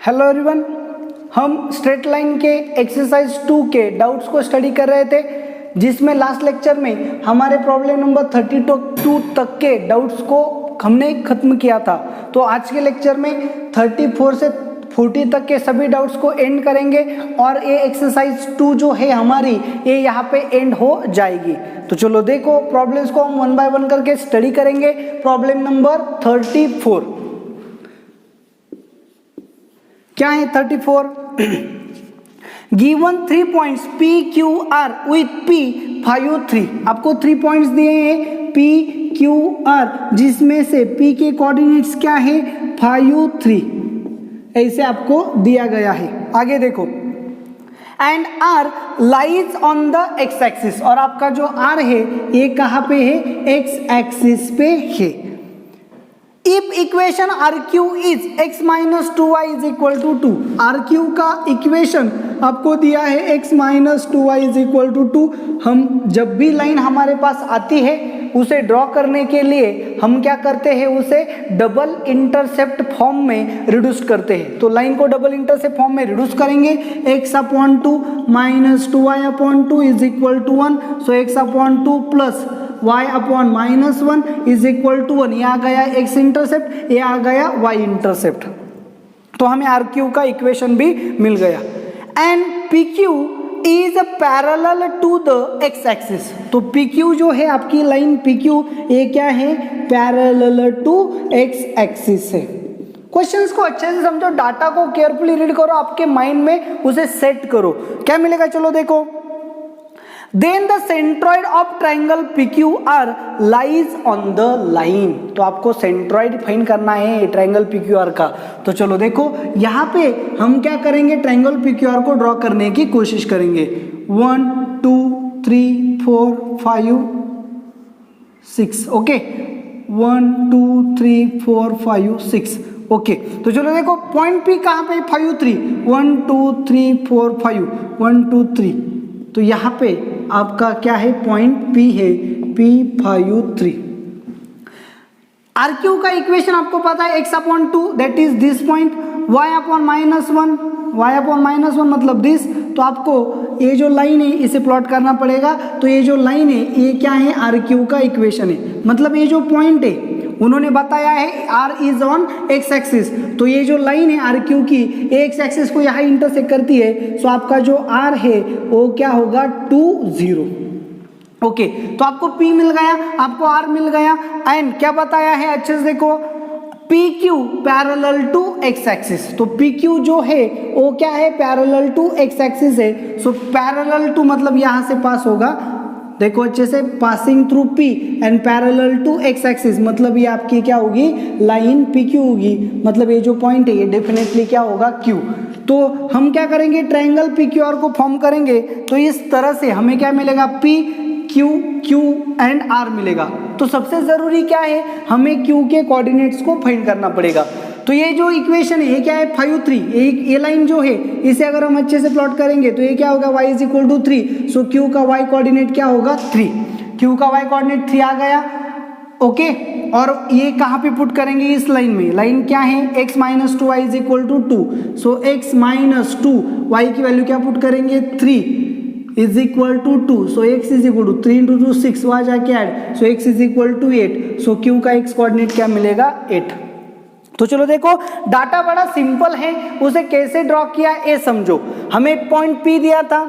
Hello everyone, हम straight line के exercise 2 के डाउट्स को स्टडी कर रहे थे, जिसमें लास्ट लेक्चर में हमारे प्रॉब्लम नंबर 32 तक के डाउट्स को हमने खत्म किया था। तो आज के लेक्चर में 34 से 40 तक के सभी डाउट्स को एंड करेंगे और ये एक्सरसाइज 2 जो है हमारी, ये यहाँ पे एंड हो जाएगी। तो चलो देखो, प्रॉब्लम्स को हम वन बाय वन करके स्टडी करेंगे। प्रॉब्लम नंबर 34 क्या है? 34 given 3 points P Q R with P 5 3। आपको 3 पॉइंट्स दिए हैं P Q R, जिसमें से P के कोऑर्डिनेट्स क्या है? 5 3, ऐसे आपको दिया गया है। आगे देखो, and R lies on the x axis, और आपका जो R है ये कहाँ पे है? एक्स एक्सिस पे है। If equation R Q is x minus 2y is equal to 2, R Q का इक्वेशन आपको दिया है x minus 2y is equal to 2। हम जब भी लाइन हमारे पास आती है उसे ड्रॉ करने के लिए हम क्या करते हैं? उसे डबल इंटरसेप्ट फॉर्म में रिड्यूस करते हैं। तो लाइन को डबल इंटरसेप्ट फॉर्म में रिड्यूस करेंगे, x upon 2 minus 2y upon 2 is equal to 1। So x upon 2 plus y upon minus 1 is equal to 1। ये आ गया x इंटरसेप्ट, ये आ गया y इंटरसेप्ट। तो हमें आर क्यू का इक्वेशन भी मिल गया। And P Q is parallel to the x axis. तो पी क्यू जो है आपकी लाइन पी क्यू, ये क्या है? पैरेलल टू एक्स एक्सिस है। क्वेश्चंस को अच्छे से समझो, डाटा को केयरफुली रीड करो, आपके माइंड में उसे सेट करो। क्या मिलेगा? चलो देखो, then the centroid of triangle PQR lies on the line. तो आपको सेंट्रॉइड फाइंड करना है ट्राइंगल PQR का। तो चलो देखो, यहाँ पे हम क्या करेंगे? ट्राइंगल PQR को ड्रॉ करने की कोशिश करेंगे। 1 2 3 4 5 6। ओके, 1 2 3 4 5 6। ओके, तो चलो देखो, पॉइंट P कहाँ पे? 5 3। 1 2 3 4 5 1 2 3। तो यहाँ पे आपका क्या है? पॉइंट P है, P 5 3। आर क्यू का इक्वेशन आपको पता है, x upon 2 that is this point, y upon minus 1, y upon minus 1 मतलब दिस। तो आपको ये जो लाइन है इसे प्लॉट करना पड़ेगा। तो ये जो लाइन है ये क्या है? आर क्यू का इक्वेशन है। मतलब ये जो पॉइंट है उन्होंने बताया है R is on x axis. तो ये जो लाइन है आर क्यू की, एक्स एक्सिस को यहाँ इंटरसेक्ट करती है। सो आपका जो R है वो क्या होगा? 2 0। ओके, तो आपको P मिल गया, आपको R मिल गया। एंड क्या बताया है? अच्छे से देखो, PQ parallel to x axis. तो PQ जो है वो क्या है? पैरेलल टू एक्स एक्सिस है। सो पैरेलल टू मतलब यहाँ से पास होगा, देखो अच्छे से, passing through P and parallel to x axis, मतलब ये आपकी क्या होगी? लाइन PQ होगी। मतलब ये जो पॉइंट है ये डेफिनेटली क्या होगा? Q। तो हम क्या करेंगे? ट्रायंगल PQR को फॉर्म करेंगे। तो इस तरह से हमें क्या मिलेगा? P Q Q and R मिलेगा। तो सबसे जरूरी क्या है? हमें Q के कोऑर्डिनेट्स को फाइंड करना पड़ेगा। तो ये जो इक्वेशन है ये क्या है? 5 3। ये लाइन जो है इसे अगर हम अच्छे से प्लॉट करेंगे तो ये क्या होगा? y is equal to 3। So Q का y कोऑर्डिनेट क्या होगा? 3। Q का y कोऑर्डिनेट 3 आ गया। ओके, और ये कहाँ पे पुट करेंगे? इस लाइन में। लाइन क्या है? x minus 2y is equal to 2। So x minus 2 y की वैल्यू क्या पुट करेंगे? 3 is equal to 2। So x is equal to 3 into 2 6, वहाँ जाके add. So x is equal to 8। So Q का x coordinate क्या मिलेगा? 8। तो चलो देखो, डाटा बड़ा सिंपल है, उसे कैसे ड्रॉ किया ये समझो। हमें पॉइंट P दिया था,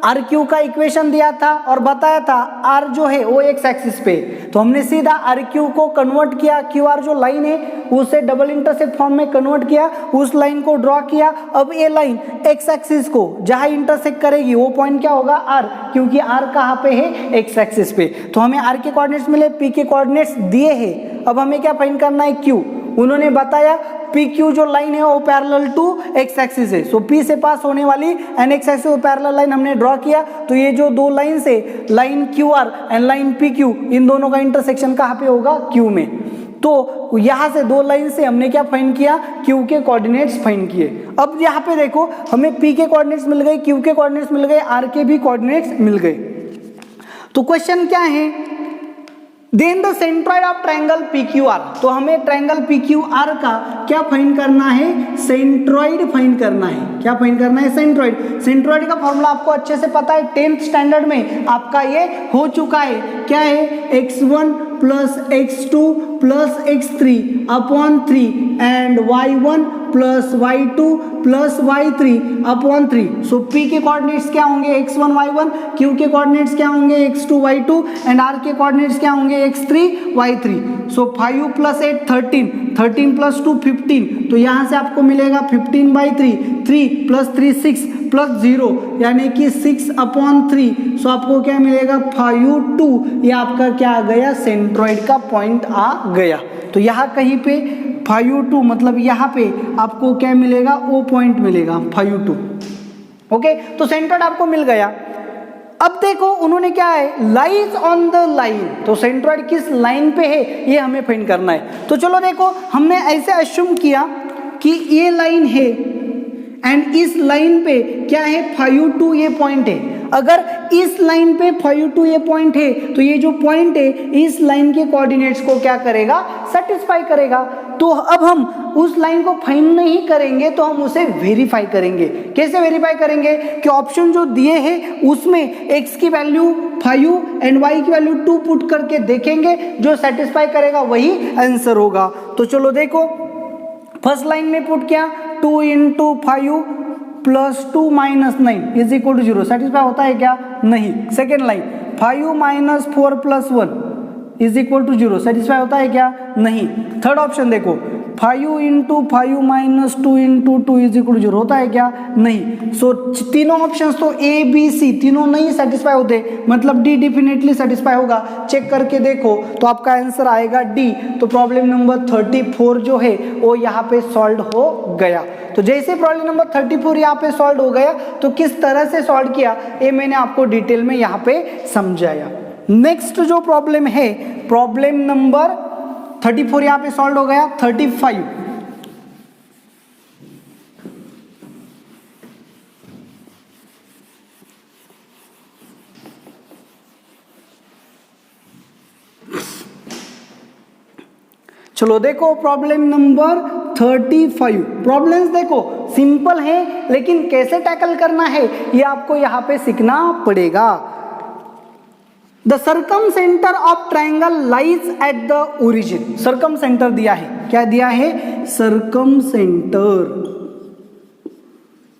आर क्यू का इक्वेशन दिया था और बताया था आर जो है वो एक्स एक्सिस पे। तो हमने सीधा आर क्यू को कन्वर्ट किया, क्यू आर जो लाइन है उसे डबल इंटरसेप्ट फॉर्म में कन्वर्ट किया, उस लाइन को ड्रॉ किया। अब ये लाइन एक्स एक्सिस को जहां इंटरसेक्ट करेगी वो पॉइंट क्या होगा? आर, क्योंकि आर कहाँ पे है? एक्स एक्सिस पे। तो हमें आर के कोऑर्डिनेट्स मिले, पी के कोऑर्डिनेट्स दिए हैं। अब हमें क्या फाइंड करना है? क्यू। उन्होंने बताया PQ जो लाइन है वो पैरेलल टू एक्स एक्सिस है। सो P से पास होने वाली an x axis parallel line हमने ड्रॉ किया। तो ये जो दो लाइन से, line QR and line PQ, इन दोनों का इंटरसेक्शन कहाँ पे होगा? Q में। तो यहाँ से दो लाइन से हमने क्या फाइंड किया? Q के कोऑर्डिनेट्स फाइंड किए। अब यहाँ पे देखो, हमें P के कोऑर्डिनेट्स मिल गए, Q के कोऑर्डिनेट्स मिल गए, R के भी कोऑर्डिनेट्स मिल गए। तो क्वेश्चन क्या है? Then the centroid of triangle PQR, तो हमें ट्रायंगल PQR का क्या फाइंड करना है, सेंट्रॉइड फाइंड करना है। क्या फाइंड करना है, सेंट्रॉइड। सेंट्रॉइड का फॉर्मूला आपको अच्छे से पता है, 10th स्टैंडर्ड में आपका ये हो चुका है। क्या है, x1 plus x2 plus x3 upon 3 and y1 plus y2 plus y3 upon 3। So p के कोऑर्डिनेट्स क्या होंगे, x1 y1, q के कोऑर्डिनेट्स क्या होंगे, x2 y2 एंड r के कोऑर्डिनेट्स क्या होंगे, x3 y3। सो 5 प्लस 8 13, 13 प्लस 2 15, तो यहाँ से आपको मिलेगा 15/3, 3 प्लस 3 6 प्लस 0 यानी कि 6 अपॉन 3। सो आपको क्या मिलेगा, 5 ये आपका क्या आ गया, सेंट्रॉइड का पॉइंट आ गया। तो यहाँ कहीं पे 5 मतलब यहाँ पे आपको क्या मिलेगा, ओ पॉइंट मिलेगा 5 ओके। तो सेंट्रॉइड आपको मिल गया। अब देखो उन्होंने क्या है, लाइज ऑन द लाइन, तो सेंट्रॉइड किस लाइन पे है ये हमें फाइंड करना है। तो चलो देखो, हमने ऐसे अज्यूम किया कि ये लाइन है एंड इस लाइन पे क्या है, 5 ये पॉइंट है। अगर इस लाइन पे 5 ये पॉइंट है तो ये जो पॉइंट है इस लाइन के कोऑर्डिनेट्स को क्या करेगा, सेटिस्फाई करेगा। तो अब हम उस लाइन को फाइंड नहीं करेंगे, तो हम उसे वेरीफाई करेंगे। कैसे वेरीफाई करेंगे कि ऑप्शन जो दिए हैं उसमें x की वैल्यू 5 एंड y की वैल्यू 2 पुट करके देखेंगे, जो सेटिस्फाई करेगा वही आंसर होगा। तो चलो देखो, फर्स्ट लाइन में पुट किया 2 into 5 plus 2 minus 9 is equal to 0, satisfy होता है क्या, नहीं। Second line 5 minus 4 plus 1 is equal to 0, satisfy होता है क्या, नहीं। थर्ड ऑप्शन देखो, 5 into 5 minus 2 into 2 is equal to 0 होता है क्या, नहीं। सो तीनों ऑप्शंस तो ए बी सी तीनों नहीं सेटिस्फाई होते, मतलब डी डेफिनेटली सेटिस्फाई होगा। चेक करके देखो तो आपका आंसर आएगा डी। तो प्रॉब्लम नंबर 34 जो है वो यहाँ पे सॉल्व हो गया। तो जैसे प्रॉब्लम नंबर 34 यहाँ पे सॉल्व हो गया, तो किस तरह से सॉल्व किया ये मैंने आपको डिटेल में यहाँ पे समझाया। नेक्स्ट जो प्रॉब्लम है, प्रॉब्लम नंबर 34 यहाँ पे सॉल्व हो गया। 35 चलो देखो प्रॉब्लम नंबर 35। प्रॉब्लम्स देखो सिंपल है, लेकिन कैसे टैकल करना है ये आपको यहाँ पे सीखना पड़ेगा। The circum centre of triangle lies at the origin. Circum centre दिया है, क्या दिया है, सर्कम सेंटर।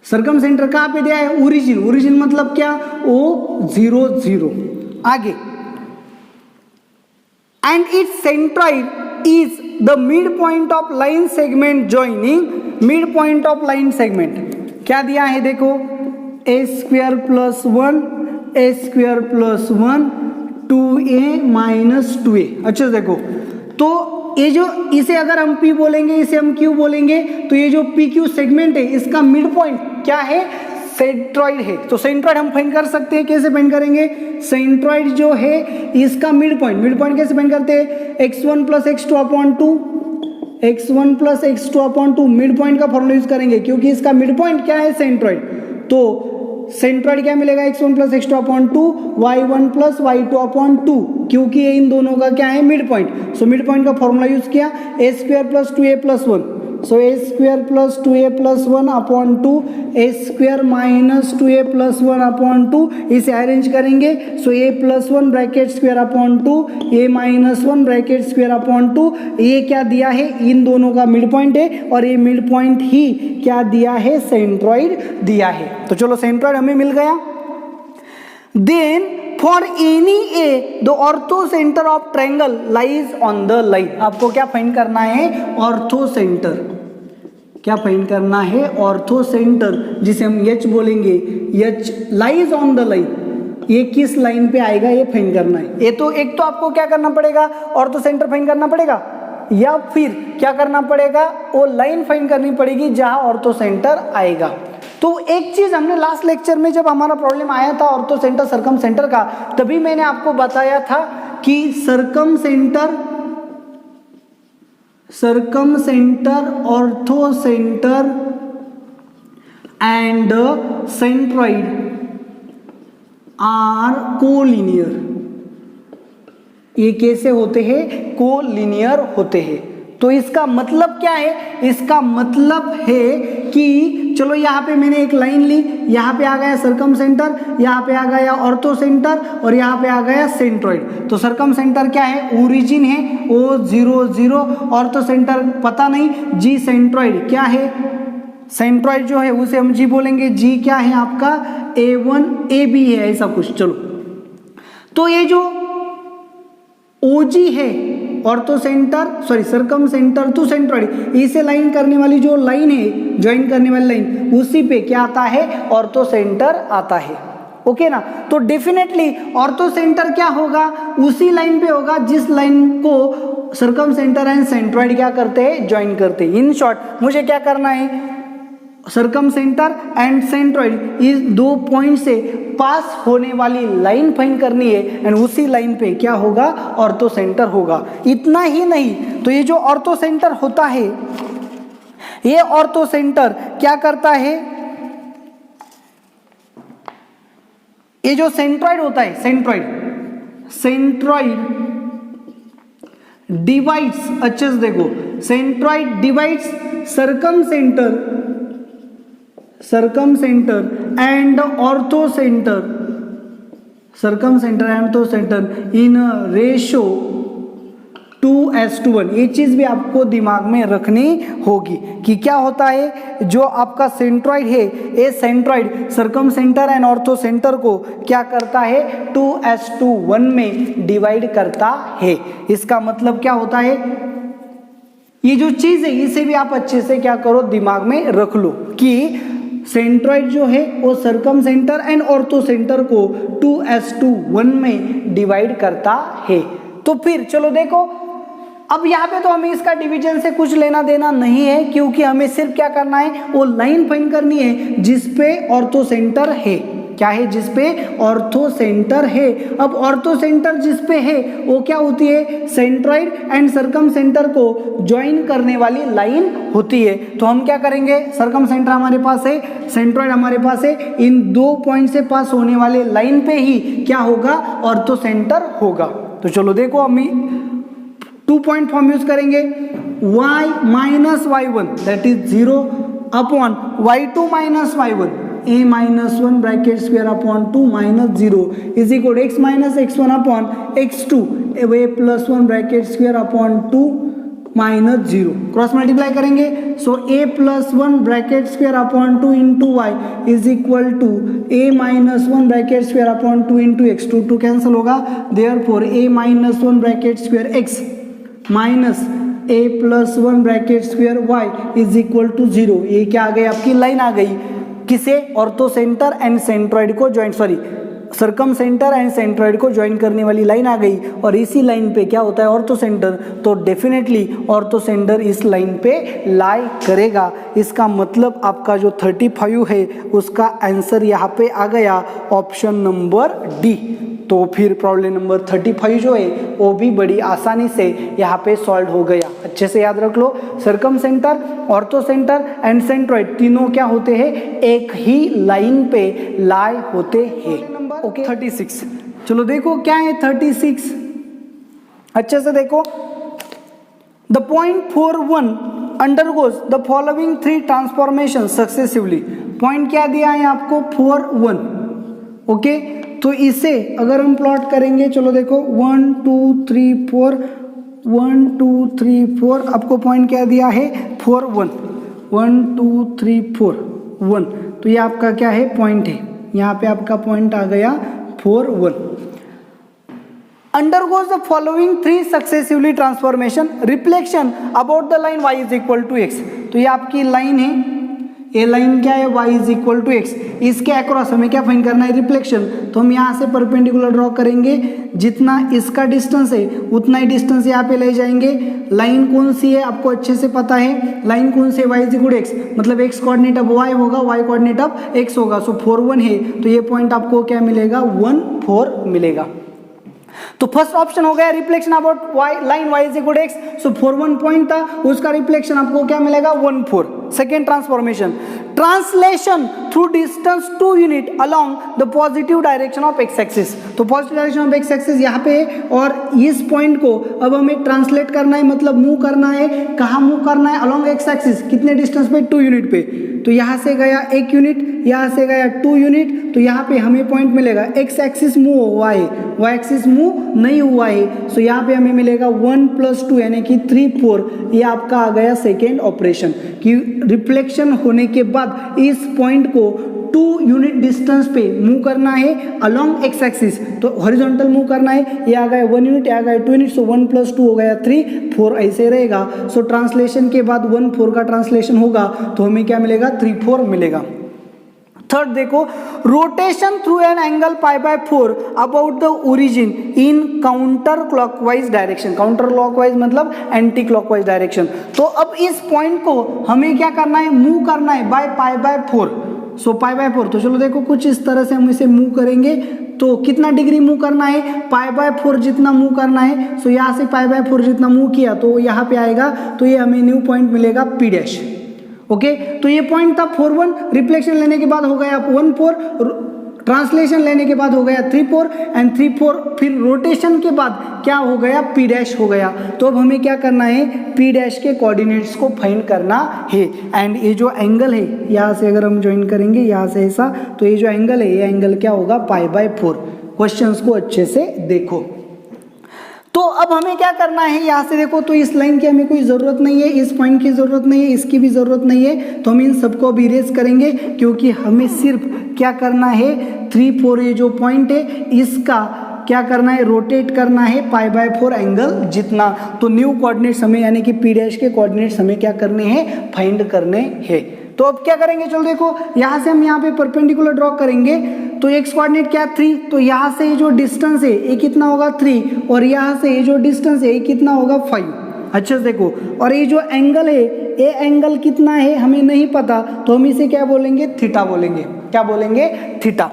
सर्कम सेंटर कहाँ पे दिया है, ओरिजिन। ओरिजिन मतलब क्या, O0 0। आगे, and it's centroid is the mid point of line segment joining mid point of line segment. क्या दिया है देखो, a² plus 1 a² plus 1 2a minus 2a। अच्छा देखो, तो ये जो इसे अगर हम P बोलेंगे, इसे हम Q बोलेंगे, तो ये जो PQ सेगमेंट है इसका मिड पॉइंट क्या है, सेंट्रॉइड है। तो सेंट्रॉइड हम फाइंड कर सकते हैं, कैसे फाइंड करेंगे, सेंट्रॉइड जो है इसका मिड पॉइंट कैसे फाइंड करते हैं, x1 plus x2 upon 2, x1 plus x2 upon 2 mid point का फॉर्मूला यूज करेंगे, क्योंकि इसका मिड पॉइंट क्या है, सेंट्रॉइड। तो सेंट्रॉइड क्या मिलेगा, x1 plus x2 upon 2 y1 plus y2 upon 2, क्योंकि ये इन दोनों का क्या है, mid point. So mid point का फॉर्मूला यूज किया, a² प्लस 2a प्लस 1। सो a² plus 2a plus 1 upon 2, a² minus 2a plus 1 upon 2, इसे अरेंज करेंगे। So a plus 1 bracket square upon 2, a minus 1 bracket square upon 2। ये क्या दिया है, इन दोनों का मिड पॉइंट है, और ये मिड पॉइंट ही क्या दिया है, सेंट्रॉइड दिया है। तो चलो सेंट्रॉइड हमें मिल गया। Then for any a the orthocentre of triangle lies on the line. आपको क्या फाइंड करना है, ऑर्थो सेंटर। क्या फाइंड करना है, ऑर्थो सेंटर, जिसे हम H बोलेंगे, H lies on the line. ये किस लाइन पे आएगा ये फाइंड करना है। ये तो एक तो आपको क्या करना पड़ेगा, ऑर्थो सेंटर फाइंड करना पड़ेगा, या फिर क्या करना पड़ेगा, वो लाइन फाइंड करनी पड़ेगी जहां ऑर्थो सेंटर आएगा। तो एक चीज हमने लास्ट लेक्चर में जब हमारा प्रॉब्लम आया था ऑर्थो सेंटर सर्कम सेंटर का, तभी मैंने आपको बताया था कि circumcentre orthocentre and centroid are collinear ये कैसे होते हैं, कोलिनियर होते हैं। तो इसका मतलब क्या है, इसका मतलब है कि चलो यहाँ पे मैंने एक लाइन ली, यहाँ पे आ गया सर्कम सेंटर, यहाँ पे आ गया ऑर्थो सेंटर और यहाँ पे आ गया सेंट्रॉइड। तो सर्कम सेंटर क्या है, ओरिजिन है O00, ऑर्थो सेंटर पता नहीं, जी सेंट्रॉइड क्या है, सेंट्रॉइड जो है उसे हम जी बोलेंगे, जी क्या है आपका A1 AB है ऐसा कुछ। चलो तो ये जो OG है orthocentre sorry circumcentre to centroid, इसे लाइन करने वाली जो लाइन है, ज्वाइन करने वाली लाइन, उसी पे क्या आता है, ऑर्थो सेंटर आता है। ओके ना। तो डेफिनेटली ऑर्थो सेंटर क्या होगा, उसी लाइन पे होगा जिस लाइन को सर्कम सेंटर एंड सेंट्रॉइड क्या करते हैं, ज्वाइन करते हैं। इन शॉर्ट मुझे क्या करना है, सर्कम सेंटर एंड सेंट्रॉइड इस दो पॉइंट से पास होने वाली लाइन फाइंड करनी है एंड उसी लाइन पे क्या होगा, ऑर्थो सेंटर होगा। इतना ही नहीं, तो ये जो ऑर्थो सेंटर होता है, ये ऑर्थो सेंटर क्या करता है, ये जो सेंट्रॉइड होता है, सेंट्रॉइड डिवाइड्स, अच्छे से देखो, centroid divides circum centre and ortho centre, in ratio 2:1। ये चीज भी आपको दिमाग में रखनी होगी कि क्या होता है, जो आपका सेंट्रॉइड है, ये centroid circum centre and ortho centre को क्या करता है, 2:1 में डिवाइड करता है। इसका मतलब क्या होता है, ये जो चीज है इसे भी आप अच्छे से क्या करो, दिमाग में रख लो कि सेंट्रॉइड जो है वो circum centre and ortho centre को 2:1 में डिवाइड करता है। तो फिर चलो देखो, अब यहाँ पे तो हमें इसका डिवीजन से कुछ लेना देना नहीं है, क्योंकि हमें सिर्फ क्या करना है, वो लाइन फाइंड करनी है जिसपे ऑर्थो सेंटर है। क्या है, जिसपे ऑर्थो सेंटर है। अब ऑर्थो सेंटर जिसपे है वो क्या होती है, सेंट्रॉइड एंड सर्कम सेंटर को ज्वाइन करने वाली लाइन होती है। तो हम क्या करेंगे, सर्कम सेंटर हमारे पास है, सेंट्रॉइड हमारे पास है, इन दो पॉइंट से पास होने वाले लाइन पे ही क्या होगा, ऑर्थो सेंटर होगा। तो चलो देखो, हम 2 पॉइंट फॉर्म यूज करेंगे, y minus y1 that is 0 upon y2 minus y1, a minus 1 bracket square upon 2 minus 0 is equal x minus x1 upon x2 a plus 1 bracket square upon 2 minus 0। Cross multiply करेंगे, so a plus 1 bracket square upon 2 into y is equal to a minus 1 bracket square upon 2 into x, 2 cancel होगा, therefore a minus 1 bracket square x minus a plus 1 bracket square y is equal to 0। ये क्या आ गई, आपकी line आ गई, किसे, ortho centre and centroid को join circum centre and centroid को join करने वाली लाइन आ गई, और इसी लाइन पे क्या होता है, ऑर्थो सेंटर। तो डेफिनेटली ऑर्थो सेंटर इस लाइन पे लाई करेगा। इसका मतलब आपका जो 35 है उसका आंसर यहाँ पे आ गया, ऑप्शन नंबर डी। तो फिर प्रॉब्लम नंबर 35 जो है वो भी बड़ी आसानी से यहाँ पे सॉल्व हो गया। अच्छे से याद रख लो, circumcentre, orthocentre and centroid तीनों क्या होते हैं, एक ही लाइन पे लाई होते हैं। ओके 36, चलो देखो क्या है 36, अच्छे से देखो, the point 41 undergoes the following 3 transformation successively. Point क्या दिया है आपको, 41। ओके, तो इसे अगर हम प्लॉट करेंगे, चलो देखो 1 2 3 4 1 2 3 4, आपको पॉइंट क्या दिया है, 4 1 1 2 3 4 1। तो ये आपका क्या है, पॉइंट है, यहाँ पे आपका पॉइंट आ गया 4 1। Undergoes the following 3 successively transformation, reflection about the line y is equal to x। तो ये आपकी लाइन है, ये लाइन क्या है, y is equal to x। इसके अक्रॉस हमें क्या फाइंड करना है, रिफ्लेक्शन। तो हम यहाँ से परपेंडिकुलर ड्रॉ करेंगे, जितना इसका डिस्टेंस है उतना ही डिस्टेंस यहाँ पे ले जाएंगे। लाइन कौन सी है आपको अच्छे से पता है, लाइन कौन सी है, y is equal to x, मतलब x कोऑर्डिनेट अब y होगा, y कोऑर्डिनेट अब x होगा। सो 4 1 है, तो ये पॉइंट आपको क्या मिलेगा, 1 4 मिलेगा। तो फर्स्ट ऑप्शन हो गया reflection about line y is equal to x। So 4 1 point था, उसका रिफ्लेक्शन आपको क्या मिलेगा, 1 4। Second transformation, translation through distance 2 unit along the positive direction of x axis. तो positive direction of x axis यहाँ पे है और इस पॉइंट को अब हमें ट्रांसलेट करना है, मतलब मूव करना है। कहाँ मूव करना है? Along x axis. कितने डिस्टेंस पे? 2 यूनिट पे। तो यहाँ से गया 1 यूनिट, यहाँ से गया 2 यूनिट, तो यहाँ पे हमें पॉइंट मिलेगा एक्स एक्सिस मूव हुआ है, वाई एक्सिस मूव नहीं हुआ है। सो यहाँ पे हमें मिलेगा 1 + 2 यानी कि 3 4। ये आपका आ गया सेकेंड ऑपरेशन कि रिफ्लेक्शन होने के बाद इस पॉइंट को 2 यूनिट डिस्टेंस पे मूव करना है अलोंग एक्स एक्सिस। तो हॉरिजॉन्टल मूव करना है। ये आ गया 1 यूनिट, ये आ गया 2 यूनिट। सो 1 + 2 हो गया 3 4 ऐसे रहेगा। सो ट्रांसलेशन के बाद 1 4 का ट्रांसलेशन होगा तो हमें क्या मिलेगा? 3 4 मिलेगा। थर्ड देखो, rotation through an angle π/4 about the origin in counterclockwise direction. Counterclockwise मतलब एंटी क्लॉकवाइज डायरेक्शन। तो अब इस पॉइंट को हमें क्या करना है? मूव करना है बाय π/4। सो π/4, तो चलो देखो कुछ इस तरह से हम इसे मूव करेंगे। तो कितना डिग्री मूव करना है? π/4 जितना मूव करना है। सो यहाँ से π/4 जितना मूव किया तो यहाँ पे आएगा, तो ये हमें न्यू पॉइंट मिलेगा P'। ओके, तो ये पॉइंट था 4 1। रिफ्लेक्शन लेने के बाद हो गया 1 4, ट्रांसलेशन लेने के बाद हो गया 3 4 एंड 3 4, फिर रोटेशन के बाद क्या हो गया? P' हो गया। तो अब हमें क्या करना है? P' के कोऑर्डिनेट्स को फाइंड करना है। एंड ये जो एंगल है, यहाँ से अगर हम ज्वाइन करेंगे यहाँ से ऐसा, तो ये जो एंगल है, ये एंगल क्या होगा? π/4। क्वेश्चंस को अच्छे से देखो। तो अब हमें क्या करना है? यहाँ से देखो, तो इस लाइन की हमें कोई ज़रूरत नहीं है, इस पॉइंट की ज़रूरत नहीं है, इसकी भी ज़रूरत नहीं है। तो हम इन सबको भी इरेज करेंगे क्योंकि हमें सिर्फ क्या करना है? 3 4 ये जो पॉइंट है इसका क्या करना है? रोटेट करना है π/4 एंगल जितना। तो न्यू कोऑर्डिनेट्स हमें यानी कि P' के कोऑर्डिनेट्स हमें क्या करने हैं? फाइंड करने हैं। तो अब क्या करेंगे? चलो देखो, यहाँ से हम यहाँ पे परपेंडिकुलर ड्रॉ करेंगे। तो एक्स कोऑर्डिनेट क्या? 3। तो यहाँ से ये जो डिस्टेंस है ये कितना होगा? 3। और यहाँ से ये जो डिस्टेंस है ये कितना होगा? 5। अच्छे से देखो, और ये जो एंगल है, ये एंगल कितना है हमें नहीं पता, तो हम इसे क्या बोलेंगे? थीटा बोलेंगे। क्या बोलेंगे? थीटा।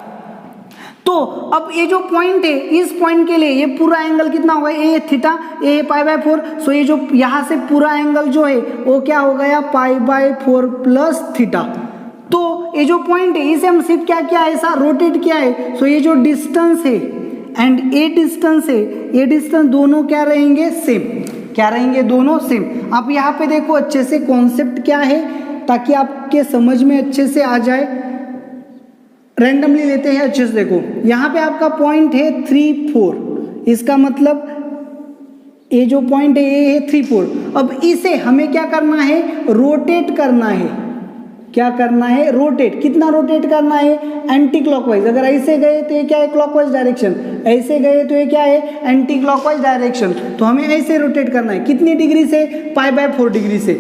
तो अब ये जो पॉइंट है, इस पॉइंट के लिए ये पूरा एंगल कितना होगा? ये थीटा, ये π/4। सो ये जो यहाँ से पूरा एंगल जो है वो क्या हो गया? π/4 प्लस थीटा। तो ये जो पॉइंट है इसे हम सिर्फ क्या किया है? ऐसा रोटेट किया है। सो ये जो डिस्टेंस है एंड ये डिस्टेंस है, ये डिस्टेंस दोनों क्या रहेंगे? सेम। क्या रहेंगे? दोनों सेम। आप यहाँ पे देखो अच्छे से कॉन्सेप्ट क्या है ताकि आपके समझ में अच्छे से आ जाए। रैंडमली लेते हैं, अच्छे से देखो। यहाँ पे आपका पॉइंट है 3 4, इसका मतलब ये जो पॉइंट है ये है 3 4। अब इसे हमें क्या करना है? रोटेट करना है। क्या करना है? रोटेट। कितना रोटेट करना है? Anti clockwise. अगर ऐसे गए तो ये क्या है? Clockwise direction. ऐसे गए तो ये क्या है? Anti clockwise direction. तो हमें ऐसे रोटेट करना है। कितनी डिग्री से? π/4 डिग्री से।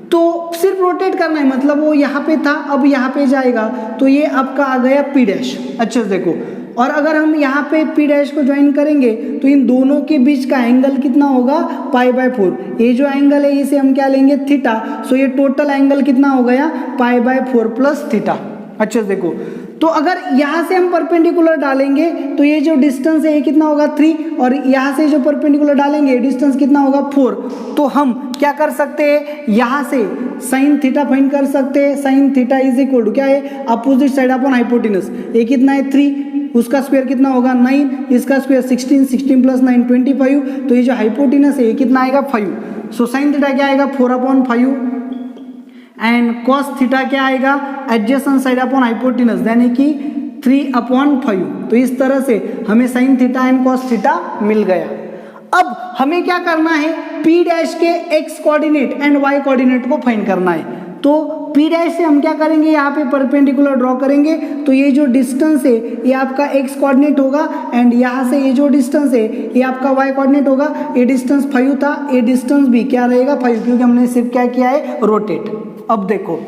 तो सिर्फ रोटेट करना है, मतलब वो यहाँ पे था अब यहाँ पे जाएगा, तो ये आपका आ गया P'। अच्छे से देखो, और अगर हम यहाँ पे P' को ज्वाइन करेंगे तो इन दोनों के बीच का एंगल कितना होगा? π/4। ये जो एंगल है इसे हम क्या लेंगे? थीटा। सो ये टोटल एंगल कितना हो गया? π/4 प्लस थीटा। अच्छे से देखो, तो अगर यहाँ से हम परपेंडिकुलर डालेंगे तो ये जो डिस्टेंस है ये कितना होगा? 3, और यहाँ से जो परपेंडिकुलर डालेंगे डिस्टेंस कितना होगा? 4। तो हम क्या कर सकते हैं? यहाँ से साइन थीटा फाइंड कर सकते हैं। Sine theta is equal to क्या है? Opposite side upon hypotenuse. ये कितना है? 3, उसका स्क्वायर कितना होगा? 9, इसका स्क्वायर 16, 16 प्लस 9 25। तो ये जो हाइपोटेनस है ये कितना आएगा? 5। सो साइन थीटा क्या आएगा? 4/5 एंड कॉस थीटा क्या आएगा? एडजेसेंट साइड अपॉन हाइपोटेनस यानी कि 3/5। तो इस तरह से हमें sine theta and cos theta मिल गया। अब हमें क्या करना है? P' के x coordinate and y coordinate को फाइंड करना है। तो P' से हम क्या करेंगे? यहाँ पे परपेंडिकुलर ड्रॉ करेंगे। तो ये जो डिस्टेंस है ये आपका x कोऑर्डिनेट होगा एंड यहाँ से ये जो डिस्टेंस है ये आपका y कोऑर्डिनेट होगा। ये डिस्टेंस 5 था, ये डिस्टेंस भी क्या रहेगा? 5, क्योंकि हमने सिर्फ क्या किया है? रोटेट। अब देखो,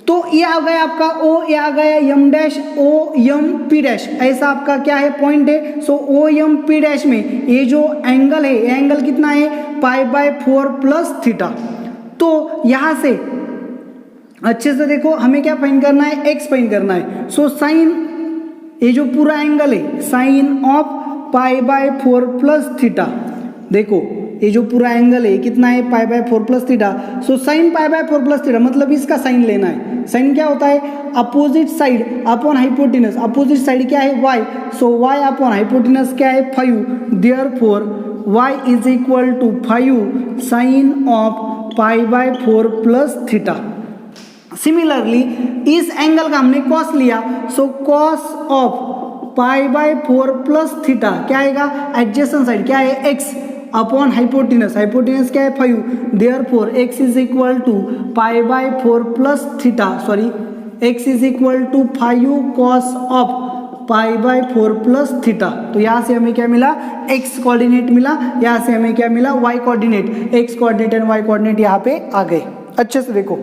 तो ये आ गया आपका O, ये आ गया M' OM P', ऐसा आपका क्या है? पॉइंट है। सो OM P' में ये जो एंगल है, ये एंगल कितना है? π/4 प्लस थीटा। तो यहाँ से अच्छे से देखो, हमें क्या फाइंड करना है? x फाइंड करना है। सो साइन, ये जो पूरा एंगल है साइन ऑफ π/4 प्लस थीटा, देखो ये जो पूरा एंगल है कितना है π/4 plus theta. So sine π/4 plus theta मतलब इसका साइन लेना है। साइन क्या होता है opposite side upon hypotenuse. Opposite side क्या है y, so y upon hypotenuse क्या है 5, therefore y is equal to 5 sine of π/4 plus theta. Similarly इस एंगल का हमने कॉस लिया, so cos of π/4 plus theta क्या आएगा एडजेसेंट साइड क्या है x अपॉन हाइपोटेनस। हाइपोटेनस क्या है 5, therefore x is equal to π/4 plus theta, sorry x is equal to 5 cos of π/4 plus theta. तो यहाँ से हमें क्या मिला x कोऑर्डिनेट मिला, यहाँ से हमें क्या मिला y coordinate. x coordinate and y coordinate यहाँ पे आ गए। अच्छे से देखो,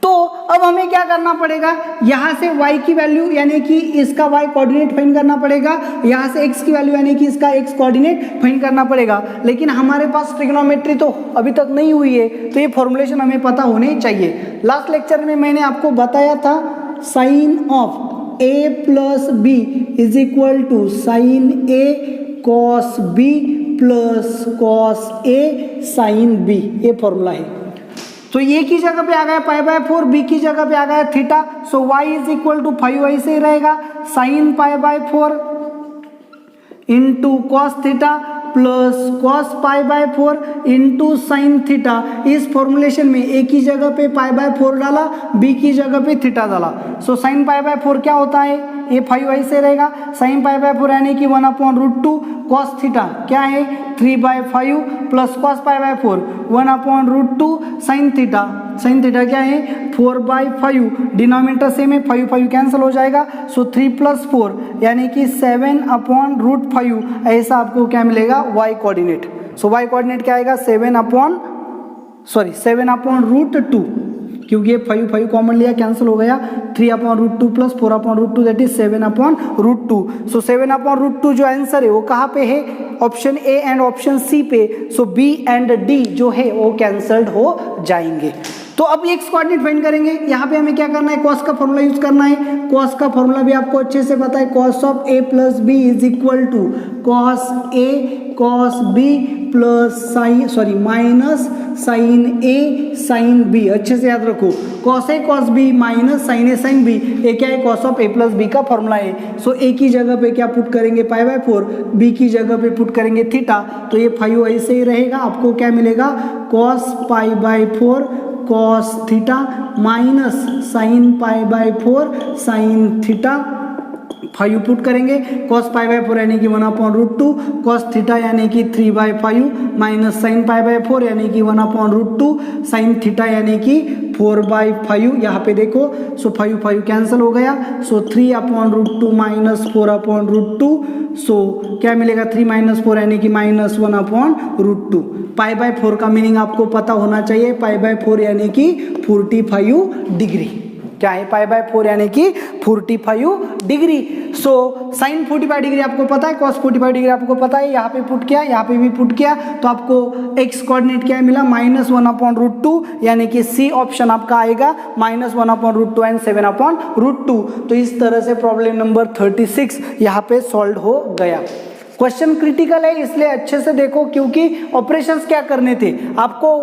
तो अब हमें क्या करना पड़ेगा, यहाँ से y की वैल्यू यानी कि इसका y कोऑर्डिनेट फाइंड करना पड़ेगा, यहाँ से x की वैल्यू यानी कि इसका x कोऑर्डिनेट फाइंड करना पड़ेगा। लेकिन हमारे पास ट्रिग्नोमेट्री तो अभी तक नहीं हुई है, तो ये फॉर्मुलेशन हमें पता होने चाहिए। लास्ट लेक्चर में मैंने आपको बताया था sine of a plus b is equal to sine a cos b plus cos a sine b, ये फॉर्मूला है। तो ये की जगह पे आ गया π/4, बी की जगह पे आ गया theta, so y is equal to 5 ऐसे ही रहेगा sine π/4 into cos theta plus cos π/4 into sine theta. इस फॉर्मुलेशन में ए की जगह पे π/4 डाला, बी की जगह पे थीटा डाला, सो साइन π/4 क्या होता है ये 5 ऐसे रहेगा साइन π/4 यानी कि 1/√2 कॉस थीटा क्या है 3/5 plus cos π/4 1/√2 sine theta. Sine theta क्या है 4/5, डिनोमिनेटर सेम है 5 कैंसिल हो जाएगा, सो 3 + 4 यानी कि 7/√5 ऐसा आपको क्या मिलेगा y कोऑर्डिनेट। सो y कोऑर्डिनेट क्या आएगा 7/√2, क्योंकि ये 5 कॉमन लिया कैंसिल हो गया, 3/√2 प्लस 4/√2 दैट इज 7/√2। सो 7/√2 जो आंसर है वो कहाँ पे है option A and option C पे, सो बी एंड डी जो है वो कैंसल्ड हो जाएंगे। तो अब x कोऑर्डिनेट फाइंड करेंगे। यहाँ पे हमें क्या करना है कॉस का फॉर्मूला यूज करना है। कॉस का फॉर्मूला भी आपको अच्छे से पता है, cos of a plus b is equal to cos a cos b plus minus sine a sine b। अच्छे से याद रखो cos a cos b minus sine a sine b, ये क्या है cos of a plus b का formula है। So a की जगह पे क्या पुट करेंगे π/4, b की जगह पे पुट करेंगे थीटा, तो ये 5 ऐसे ही रहेगा। आपको क्या मिलेगा cos π/4 cos theta minus sine π/4 sine theta, 5 put करेंगे, कॉस π/4 यानी कि 1/√2 कॉस थीटा यानी कि 3/5 माइनस साइन π/4 यानी कि 1/√2 साइन थीटा यानी कि 4/5। यहाँ पे देखो सो 5 कैंसिल हो गया, सो 3/√2 माइनस 4/√2, सो क्या मिलेगा 3 - 4 यानी कि -1/√2। π/4 का मीनिंग आपको पता होना चाहिए, π/4 यानी कि 45 डिग्री। क्या है π/4 यानी कि 45 डिग्री। सो साइन 45 डिग्री आपको पता है, कॉस 45 डिग्री आपको पता है, यहाँ पे पुट किया यहाँ पे भी पुट किया, तो आपको x कोऑर्डिनेट क्या मिला -1/√2 यानी कि सी ऑप्शन आपका आएगा -1/√2 एंड 7/√2। तो इस तरह से प्रॉब्लम नंबर 36 यहाँ पे सॉल्व हो गया। क्वेश्चन क्रिटिकल है इसलिए अच्छे से देखो, क्योंकि ऑपरेशंस क्या करने थे आपको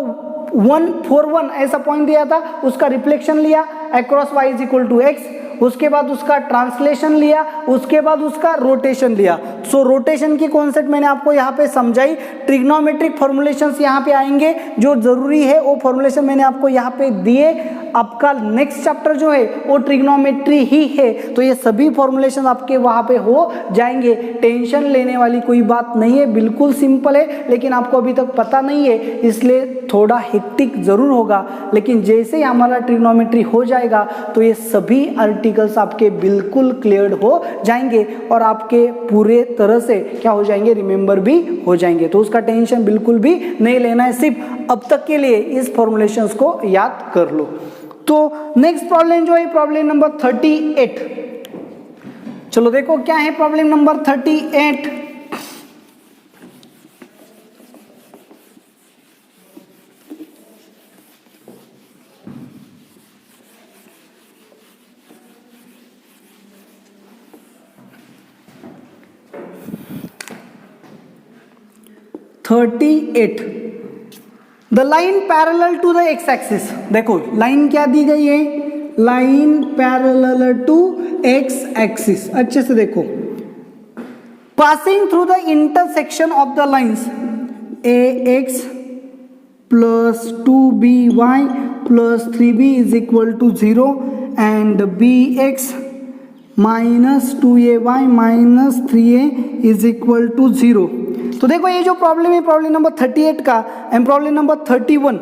1 4 1 ऐसा पॉइंट दिया था, उसका रिफ्लेक्शन लिया across y is equal to x, उसके बाद उसका ट्रांसलेशन लिया, उसके बाद उसका रोटेशन लिया। सो रोटेशन की कॉन्सेप्ट मैंने आपको यहाँ पे समझाई। ट्रिग्नोमेट्रिक फॉर्मुलेशंस यहाँ पे आएंगे, जो जरूरी है वो फॉर्मुलेशन मैंने आपको यहाँ पे दिए। आपका नेक्स्ट चैप्टर जो है वो ट्रिग्नोमेट्री ही है, तो ये सभी फॉर्मुलेशन आपके वहाँ पे हो जाएंगे। टेंशन लेने वाली कोई बात नहीं है, बिल्कुल सिंपल है, लेकिन आपको अभी तक पता नहीं है इसलिए थोड़ा हेक्टिक जरूर होगा। लेकिन जैसे ही हमारा ट्रिग्नोमेट्री हो जाएगा तो ये सभी आर्टिकल्स आपके बिल्कुल क्लियर हो जाएंगे और आपके पूरे तरह से क्या हो जाएंगे रिमेंबर भी हो जाएंगे। तो उसका टेंशन बिल्कुल भी नहीं लेना है, सिर्फ अब तक के लिए इस फॉर्मुलेशंस को याद कर लो। तो नेक्स्ट प्रॉब्लम जो है प्रॉब्लम नंबर 38। चलो देखो क्या है problem number 38। 38। The line parallel to the x axis, देखो लाइन क्या दी गई है, line parallel to x axis, अच्छे से देखो, passing through the intersection of the lines a x plus 2by plus 3b is equal to 0 and bx minus 2ay minus 3a is equal to 0। तो देखो ये जो प्रॉब्लम है problem number 38 का and problem number 31,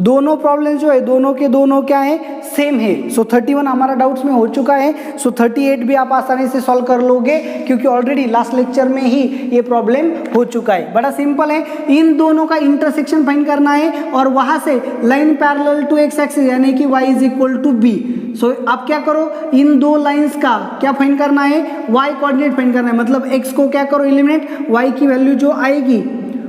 दोनों problem जो है दोनों के दोनों क्या है, सेम है। सो 31 हमारा डाउट्स में हो चुका है। सो 38 भी आप आसानी से सॉल्व कर लोगे क्योंकि ऑलरेडी लास्ट लेक्चर में ही ये प्रॉब्लम हो चुका है। बड़ा सिंपल है, इन दोनों का इंटरसेक्शन फाइंड करना है और वहां से line parallel to x axis यानी कि y is equal to B. So आप क्या करो, इन दो लाइंस का क्या फाइंड करना है, y कोऑर्डिनेट फाइंड करना है, मतलब x को क्या करो एलिमिनेट, y की वैल्यू जो आएगी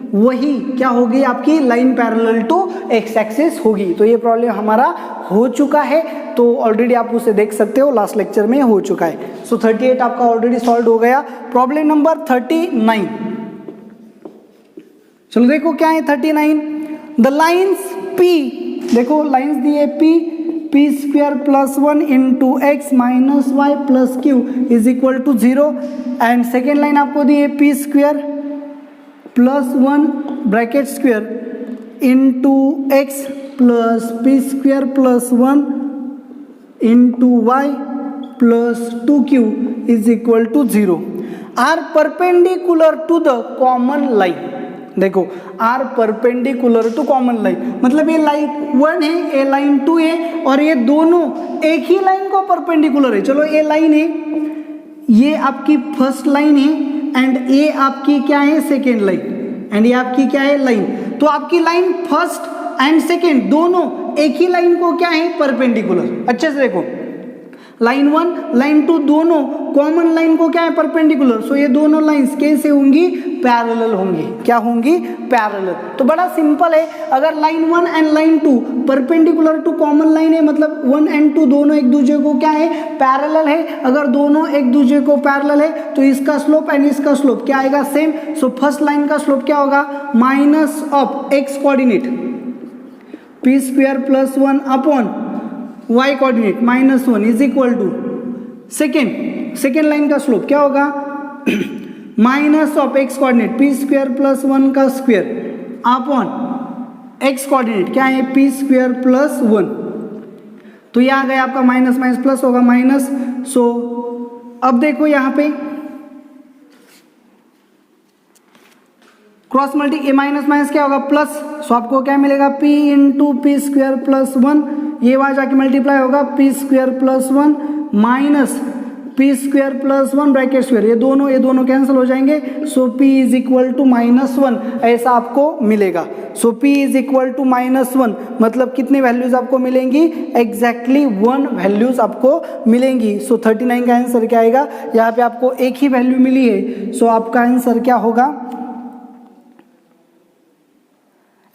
वही क्या होगी आपकी line parallel to x axis होगी। तो ये प्रॉब्लम हमारा हो चुका है, तो ऑलरेडी आप उसे देख सकते हो, लास्ट लेक्चर में हो चुका है। सो 38 आपका ऑलरेडी सॉल्व हो गया। प्रॉब्लम नंबर 39, चलो देखो क्या है 39। द लाइन्स P, देखो लाइन्स दी है P square plus 1 into x minus y plus q is equal to 0 and second line आपको दी है P square plus 1 bracket square into x plus p square plus 1 into y plus 2q is equal to 0 are perpendicular to the common line. देखो are perpendicular to common line, मतलब ये line 1 है, ये line 2 है और ये दोनों एक ही लाइन को परपेंडिकुलर है। चलो ये लाइन है, ये आपकी फर्स्ट लाइन है एंड ये आपकी क्या है, सेकेंड लाइन, एंड ये आपकी क्या है, लाइन। तो आपकी लाइन फर्स्ट एंड सेकेंड दोनों एक ही लाइन को क्या है, परपेंडिकुलर। अच्छे से देखो, लाइन 1 लाइन 2 दोनों कॉमन लाइन को क्या है, परपेंडिकुलर। सो ये दोनों लाइंस कैसे होंगी, पैरेलल होंगी। क्या होंगी, पैरेलल। तो बड़ा सिंपल है, अगर line 1 and line 2 perpendicular to common line है, मतलब 1 एंड 2 दोनों एक दूसरे को क्या है, पैरेलल है। अगर दोनों एक दूसरे को पैरेलल है तो इसका स्लोप एंड इसका स्लोप क्या आएगा, सेम। सो फर्स्ट लाइन का स्लोप क्या होगा, minus of x coordinate p square plus 1 upon y coordinate minus 1 is equal to second line का स्लोप क्या होगा, minus of x coordinate p square plus 1 का स्क्वायर अपॉन एक्स कोऑर्डिनेट क्या है, P square plus 1। तो ये आ गया आपका माइनस माइनस प्लस होगा माइनस। सो अब देखो यहाँ पे cross multi a minus minus क्या होगा, प्लस। सो आपको क्या मिलेगा, p into p square plus 1, ये वहां जाके मल्टीप्लाई होगा p square plus 1 minus p square plus 1 bracket square, ये दोनों कैंसिल हो जाएंगे। So p is equal to minus 1 ऐसा आपको मिलेगा। So p is equal to minus 1 मतलब कितनी वैल्यूज आपको मिलेंगी, एग्जैक्टली 1 वैल्यूज आपको मिलेंगी। सो 39 का आंसर क्या आएगा, यहाँ पे आपको एक ही वैल्यू मिली है। सो आपका आंसर क्या होगा,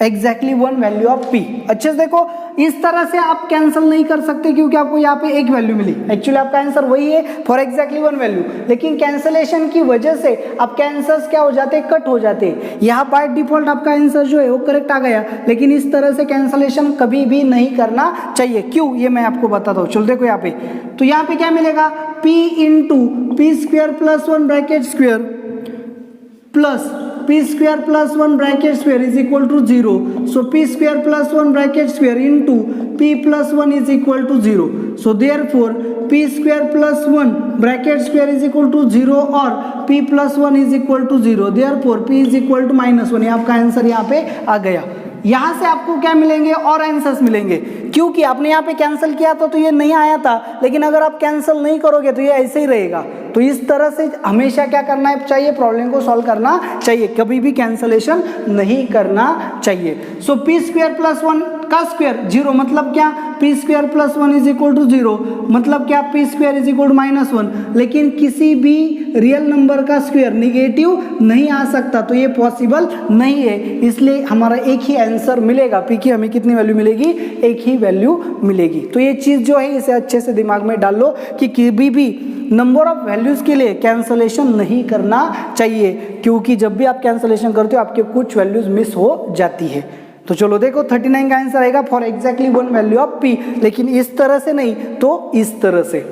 एग्जैक्टली 1 वैल्यू ऑफ p। अच्छे से देखो, इस तरह से आप कैंसिल नहीं कर सकते क्योंकि आपको यहाँ पे एक वैल्यू मिली। एक्चुअली आपका आंसर वही है फॉर एग्जैक्टली 1 वैल्यू, लेकिन कैंसिलेशन की वजह से आपके आंसर्स क्या हो जाते हैं, कट हो जाते हैं। यहाँ बाय डिफॉल्ट आपका आंसर जो है वो करेक्ट आ गया, लेकिन इस तरह से कैंसिलेशन कभी भी नहीं करना चाहिए। क्यों, ये मैं आपको बताता हूँ। चलो देखो यहाँ पे, तो यहाँ पे क्या मिलेगा, p into p square plus 1 bracket square plus p square plus 1 bracket square is equal to 0। So p square plus 1 bracket square into p plus 1 is equal to 0। So therefore p square plus 1 bracket square is equal to 0 और p plus 1 is equal to 0। Therefore p is equal to minus 1। ये आपका answer यहाँ पे आ गया। यहाँ से आपको क्या मिलेंगे, और आंसर्स मिलेंगे, क्योंकि आपने यहाँ पे कैंसिल किया था तो ये नहीं आया था, लेकिन अगर आप कैंसिल नहीं करोगे तो ये ऐसे ही रहेगा। तो इस तरह से हमेशा क्या करना चाहिए, प्रॉब्लम को सॉल्व करना चाहिए, कभी भी कैंसिलेशन नहीं करना चाहिए। सो पी स्क्वायर प्लस 1 का स्क्वायर 0 मतलब क्या, p square plus 1 is equal to 0 मतलब क्या, p square is equal to minus 1। लेकिन किसी भी रियल नंबर का स्क्वायर निगेटिव नहीं आ सकता, तो ये पॉसिबल नहीं है, इसलिए हमारा एक ही आंसर मिलेगा। पी की हमें कितनी वैल्यू मिलेगी, एक ही वैल्यू मिलेगी। तो ये चीज़ जो है इसे अच्छे से दिमाग में डाल लो कि कभी भी नंबर ऑफ वैल्यूज के लिए कैंसलेशन नहीं करना चाहिए, क्योंकि जब भी आप कैंसलेशन करते हो आपके कुछ वैल्यूज मिस हो जाती है। तो चलो देखो 39 का आंसर आएगा for exactly 1 value of p, लेकिन इस तरह से नहीं तो इस तरह से।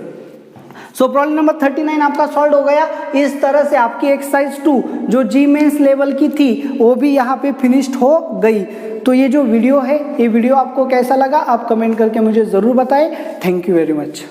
सो प्रॉब्लम नंबर 39 आपका सॉल्व हो गया। इस तरह से आपकी एक्सरसाइज 2 जो जी मेंस लेवल की थी वो भी यहाँ पे फिनिश्ड हो गई। तो ये जो वीडियो है, ये वीडियो आपको कैसा लगा आप कमेंट करके मुझे ज़रूर बताएं। Thank you very much.